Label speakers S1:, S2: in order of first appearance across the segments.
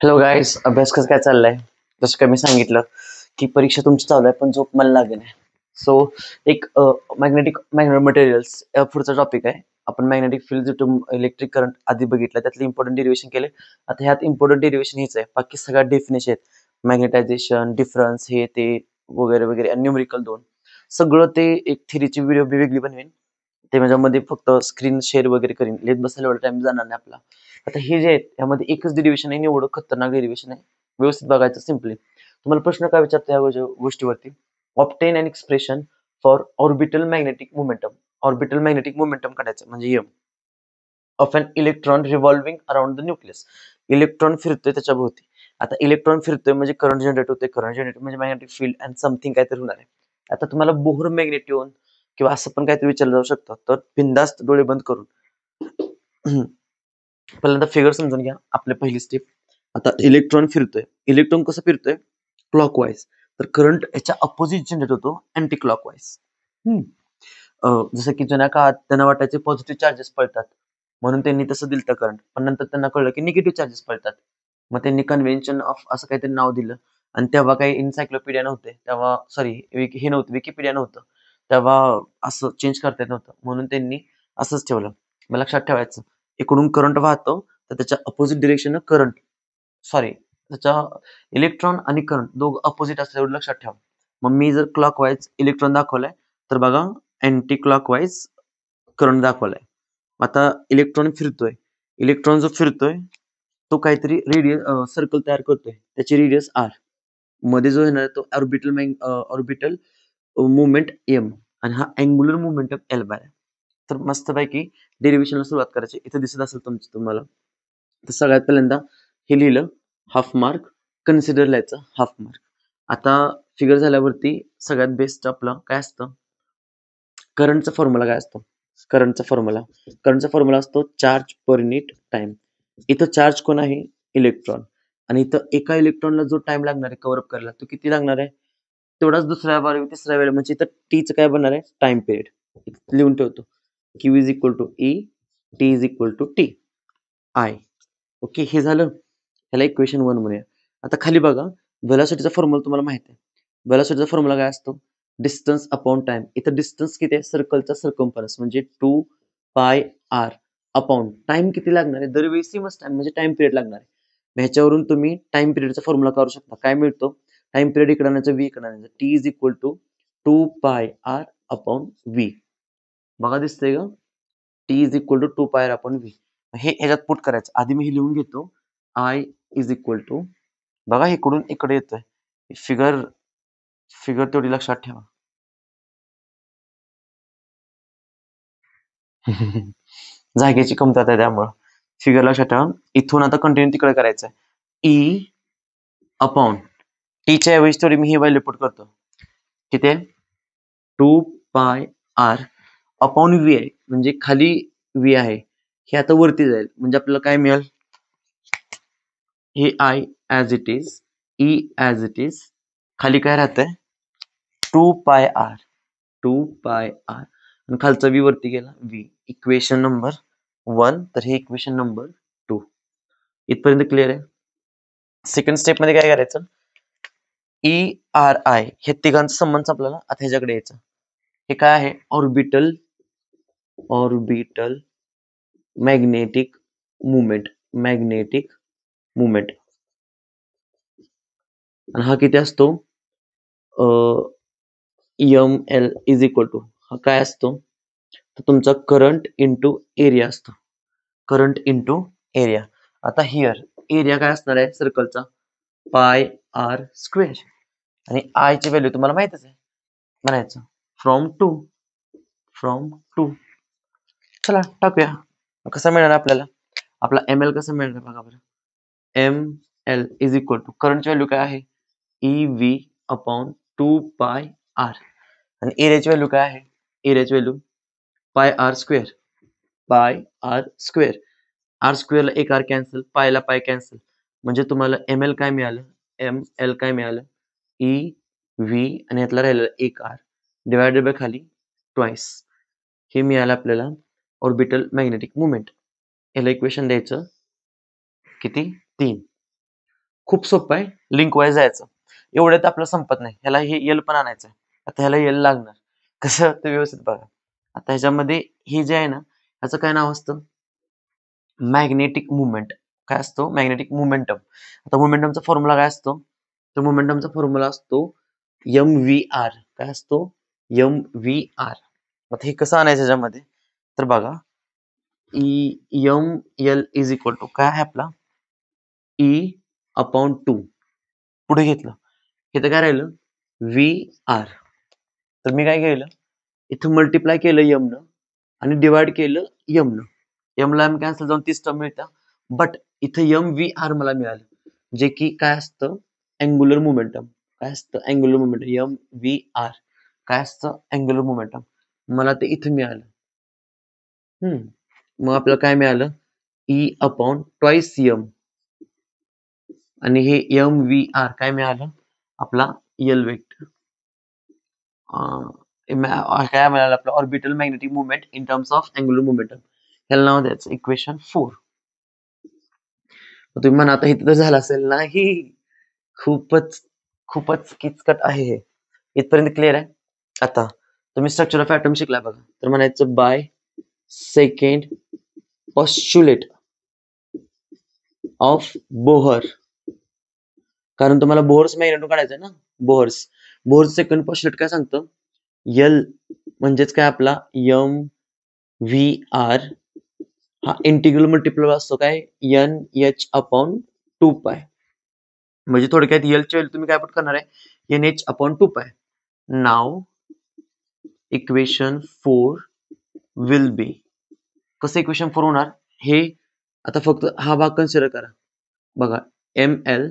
S1: Hello guys, अभ्यास कसं काय चाललाय? जसं काय मी सांगितलं की परीक्षा तुमची चालू आहे पण झोप मला लागेल नाही. सो एक मॅग्नेटिक मटेरियल्स पुढचा टॉपिक आहे. आपण मॅग्नेटिक फील्ड इलेक्ट्रिक करंट आधी बघितलं, त्यातले इम्पॉर्टंट डेरिवेशन केले. आता ह्यात इम्पॉर्टंट डेरिवेशन हेच आहे, बाकी सगळ्या डेफिनेशन आहेत. मॅग्नेटायझेशन, डिफरन्स, हे ते वगैरे वगैरे, न्यूमेरिकल 2 सगळं ते एक थिरीची व्हिडिओ वेगळी बनवेन. ते माझ्यामध्ये फक्त स्क्रीन शेअर वगैरे करीन, लिहित बसायला एवढा टाइम जाणार नाही आपला. आता हे जे आहेत यामध्ये एकच डेरिवेशन आहे, एवढं खतरनाक डेरिवेशन आहे. व्यवस्थित बघायचं. सिम्पली तुम्हाला प्रश्न काय विचारतो या गोष्टीवरती, obtain an expression for orbital magnetic momentum. Orbital magnetic momentum काढायचं म्हणजे M of an electron revolving around the nucleus. Electron फिरतोय त्याच्या भोवती. आता इलेक्ट्रॉन फिरतोय म्हणजे करंट जनरेट होते. करंट जनरेट म्हणजे मॅग्नेटिक फील्ड अँड समथिंग काहीतरी होणार आहे. आता तुम्हाला बोहर मॅग्नेटिओन किंवा असं पण काहीतरी विचारलं जाऊ शकतं, तर बिंदास्त डोळे बंद करून पहिल्यांदा फिगर समजून घ्या. आपली पहिली स्टेप. आता इलेक्ट्रॉन फिरतोय. इलेक्ट्रॉन कसं फिरतोय? क्लॉकवाईज. तर करंट याच्या अपोजिट जनरेट होतो, अँटी क्लॉकवाईज. जसं की जुन्या काळात त्यांना वाटायचे पॉझिटिव्ह चार्जेस पळतात, म्हणून त्यांनी तसं दिलं करंट. पण नंतर त्यांना कळलं की निगेटिव्ह चार्जेस पळतात, मग त्यांनी कन्व्हेन्शन ऑफ असं काहीतरी नाव दिलं. आणि तेव्हा काही इन्सायक्लोपीडिया नव्हते, तेव्हा सॉरी हे नव्हतं, विकिपीडिया नव्हतं, तेव्हा असं चेंज करता येत नव्हतं, म्हणून त्यांनी असंच ठेवलं. मग लक्षात ठेवायचं, इकडून करंट वाहतो तर त्याच्या अपोजिट डिरेक्शन करंट, सॉरी त्याच्या इलेक्ट्रॉन आणि करंट दोघं अपोजिट असलं एवढं लक्षात ठेवा. मग मी जर क्लॉकवाईज इलेक्ट्रॉन दाखवलाय, तर बघा अँटी क्लॉकवाईज करंट दाखवलाय. आता इलेक्ट्रॉन फिरतोय. इलेक्ट्रॉन जो फिरतोय तो काहीतरी रेडियस सर्कल तयार करतोय, त्याची रेडियस आर. मध्ये जो येणार तो ऑर्बिटल मुवमेंट एम, आणि हा अँग्युलर मुवमेंटम एल बाय. तर मस्तपैकी डेरिव्हेशनला सुरुवात करायची. इथे दिसत असेल तुम्हाला. तर सगळ्यात पहिल्यांदा हे लिहिलं, हाफ मार्क. कन्सिडर लिहायचं, हाफ मार्क. आता फिगर झाल्यावरती सगळ्यात बेस्ट आपलं काय असतं, करंटचा फॉर्म्युला काय असतो? करंटचा फॉर्म्युला असतो चार्ज पर युनिट टाइम. इथं चार्ज कोण आहे? इलेक्ट्रॉन. आणि इथं एका इलेक्ट्रॉनला जो टाइम लागणार आहे कव्हर अप करायला, तो किती लागणार आहे? तेवढाच दुसऱ्या वेळी, तिसऱ्या वेळेला, म्हणजे इथं टीचं काय बनणार आहे? Time period. लिहून ठेवतो, Q is equal to E, T is equal to T I. Okay, हे झालं. ह्याला इक्वेशन 1 म्हणूया. आता खाली बघा, व्हेलॉसिटीचा फॉर्म्युला तुम्हाला माहिती आहे. व्हेलॉसिटीचा फॉर्म्युला काय असतो? Distance upon time. इथं डिस्टन्स किती आहे? सर्कलचा सर्कम्फरन्स म्हणजे 2 पाय आर अपॉन टाइम किती लागणार आहे? दरवेळी सेमच टाइम म्हणजे टाइम पिरियड लागणार आहे. ह्याच्यावरून तुम्ही टाइम पिरियडचा फॉर्म्युला काढू शकता. काय मिळतो? टाइम पिरियड इकडे आणायचं, व्ही इकडे आणायचं. टी इज इक्वल टू 2 पाय आर अपॉन व्ही. बघा दिसतंय का? टी इज इक्वल टू 2 पाय आर अपॉन व्ही. हे ह्याच्यात पुट करायचं. आधी मी हे लिहून घेतो, आय इज इक्वल टू, बघा इकडून इकडे येतोय फिगर. फिगर तेवढी लक्षात ठेवा. जागेची कमतरता आहे त्यामुळं फिगर लक्षात ठेवा. इथून आता कंटिन्यू तिकडे करायचं आहे. ई अपॉन टीच्या ऐवजी थोडी मी ही व्हॅल्यू पुट करतो. किती आहे? 2 पाय आर अपॉन व्ही आहे, म्हणजे खाली व्ही आहे, हे आता वरती जाईल, म्हणजे आपल्याला काय मिळेल? हे I as it is, E as it is, खाली काय राहतंय? 2 पाय आर, 2 पाय आर, आणि खालचा व्ही वरती गेला, व्ही. Equation number 1. तर हे इक्वेशन नंबर 2. इथपर्यंत क्लिअर आहे? सेकंड स्टेप मध्ये काय करायचं? ई आर आय हे तिघांचा संबंध आपल्याला आता ह्याच्याकडे यायचं. हे काय आहे? Orbital magnetic movement. आणि हा किती असतो? M L is equal to, हा काय असतो? तर तुमचा करंट इंटू एरिया असतो. Current into area. आता हिअर एरिया काय असणार आहे सर्कलचा? Pi r square. आणि आय ची व्हॅल्यू तुम्हाला माहितच आहे, म्हणायचं फ्रॉम टू. चला टाकूया. कसा मिळणार आपल्याला? आपला एम एल कसा मिळणार बघा बरं. M L is equal to, करंटची व्हॅल्यू काय आहे? ई व्ही अपॉन 2 पाय आर. आणि एरियाची व्हॅल्यू काय आहे? एरियाची value pi r square. R स्क्वेअरला एक आर कॅन्सल, पायला पाय कॅन्सल, म्हणजे तुम्हाला एम एल काय मिळालं? ई व्ही आणि यातला राहिलेला एक आर डिवायडेड बाय खाली ट्वाइस. हे मिळालं आपल्याला ऑर्बिटल मॅग्नेटिक मुवमेंट. याला इक्वेशन द्यायचं किती? 3. खूप सोपं आहे, लिंक वाईज जायचं. एवढ्यात आपलं संपत नाही. ह्याला हे एल पण आणायचं आहे. आता ह्याला एल लागणार. कसं ते व्यवस्थित बघा. आता ह्याच्यामध्ये हे जे आहे ना, ह्याचं काय नाव असतं? Magnetic movement. काय असतो? Magnetic momentum. आता मोमेंटमचा फॉर्म्युला काय असतो? तर मोमेंटमचा फॉर्म्युला असतो MVR. काय असतो? MVR. आता हे कसं आणायचं ह्याच्यामध्ये? तर बघा, ML इज इक्वल टू काय आहे आपला? E/2. पुढे घेतलं. इथं काय राहिलं? VR. तर मी काय केलं? इथं मल्टिप्लाय केलं m न आणि डिवाइड केलं m न. m ला m कॅन्सल जाऊन 30 टर्म मिळतात. बट इथं MVR मला मिळालं, जे की काय असतं? Angular momentum. काय असतं? Angular momentum. MVR काय असतं? Angular momentum. मला ते इथं मिळालं. मग आपल्याला काय मिळालं? E/2 m. आणि हे MVR काय मिळालं? आपला एल वेक्टर. काय मिळालं? आपलं orbital magnetic movement in terms of angular momentum. ह्याला नाव द्यायचं इक्वेशन 4. तुम्ही म्हणा आता इथं तर झालं असेल. नाही, खूपच खूपच किचकट आहे हे. इथपर्यंत क्लिअर आहे? आता तुम्ही स्ट्रक्चर ऑफ ॲटम शिकलाय बघा. तर म्हणायचं बाय सेकंड पॉस्ट्युलेट ऑफ बोहर. कारण तुम्हाला बोहर्स मॅग्नेटो काढायचं ना. बोहर्स सेकंड पॉस्ट्युलेट काय सांगतं? एल म्हणजेच काय आपला MVR हा इंटिग्रल मल्टिपल असतो काय? NH/2π. म्हणजे थोडक्यात एलची व्हॅल्यू तुम्ही काय पुट करणार आहे? NH/2π. Now equation 4 will be. कसं इक्वेशन 4 होणार? हे आता फक्त हा भाग कन्सिडर करा. बघा, ML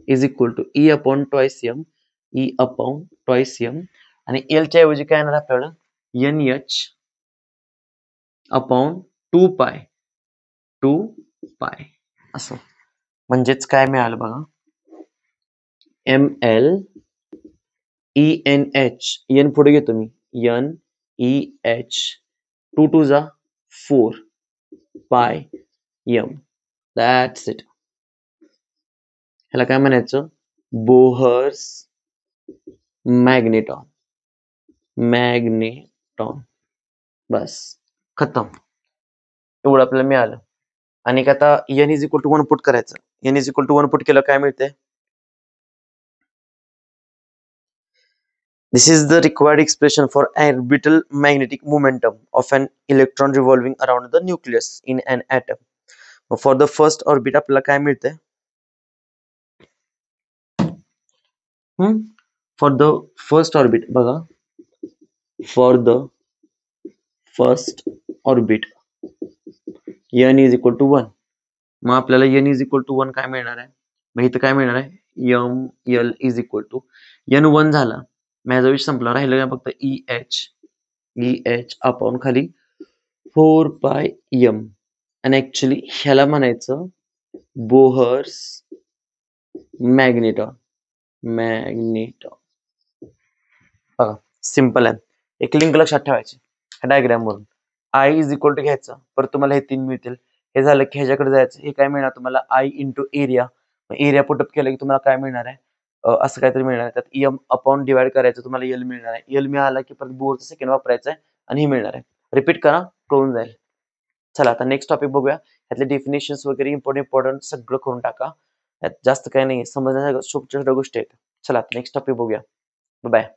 S1: is equal to E/2m. E/2m आणि L च्या ऐवजी काय येणार आपल्याला? NH/2π. 2π असं. म्हणजेच काय मिळालं बघा? ML ENH. N पुढे घेतो मी. NEH 2 2 जा 4 पाय m. That's it. ह्याला काय म्हणायचं? बोहर्स मॅग्नेटॉन. बस, खतम. एवढं आपल्याला मिळालं. आणि आता n is equal to 1 put करायचं. n is equal to 1 put केलं काय मिळतंय? This is the required expression for orbital magnetic momentum of an electron revolving around the nucleus in an atom. For the first orbit आपल्याला काय मिळतंय? For the first orbit बघा, for the first orbit n is equal to 1. मग आपल्याला n is equal to 1 काय मिळणार आहे? मग इथं काय मिळणार आहे? ML is equal to n 1 झाला. माझा विषय संपला. राहिलं काय फक्त EH आपण खाली 4πm. आणि ऍक्च्युली ह्याला म्हणायचं बोहर्स मॅग्नेटॉन. बघा, सिंपल आहे. एक लिंक लक्षात ठेवायची डायग्राम वरून. I इज इक्वल टू घ्यायचं, परत तुम्हाला हे 3 मिळतील. हे झालं की ह्याच्याकडे जायचं. हे काय मिळणार तुम्हाला? I into area. Area put up केलं की तुम्हाला काय मिळणार आहे? असं काहीतरी मिळणार आहे. त्यात M अपॉन डिवाइड करायचं, तुम्हाला एल मिळणार आहे. एल मिळाला की परत बोरचं सेकंड वापरायचं आहे आणि हे मिळणार आहे. रिपीट करा, कळून जाईल. चला आता नेक्स्ट टॉपिक बघूया. ह्यातले डेफिनेशन्स वगैरे इम्पॉर्टंट सगळं करून टाका. यात जास्त काही नाही, समजण्यासारख्या छोट्या छोट्या गोष्टी आहेत. चला नेक्स्ट टॉपिक बघूया. बाय.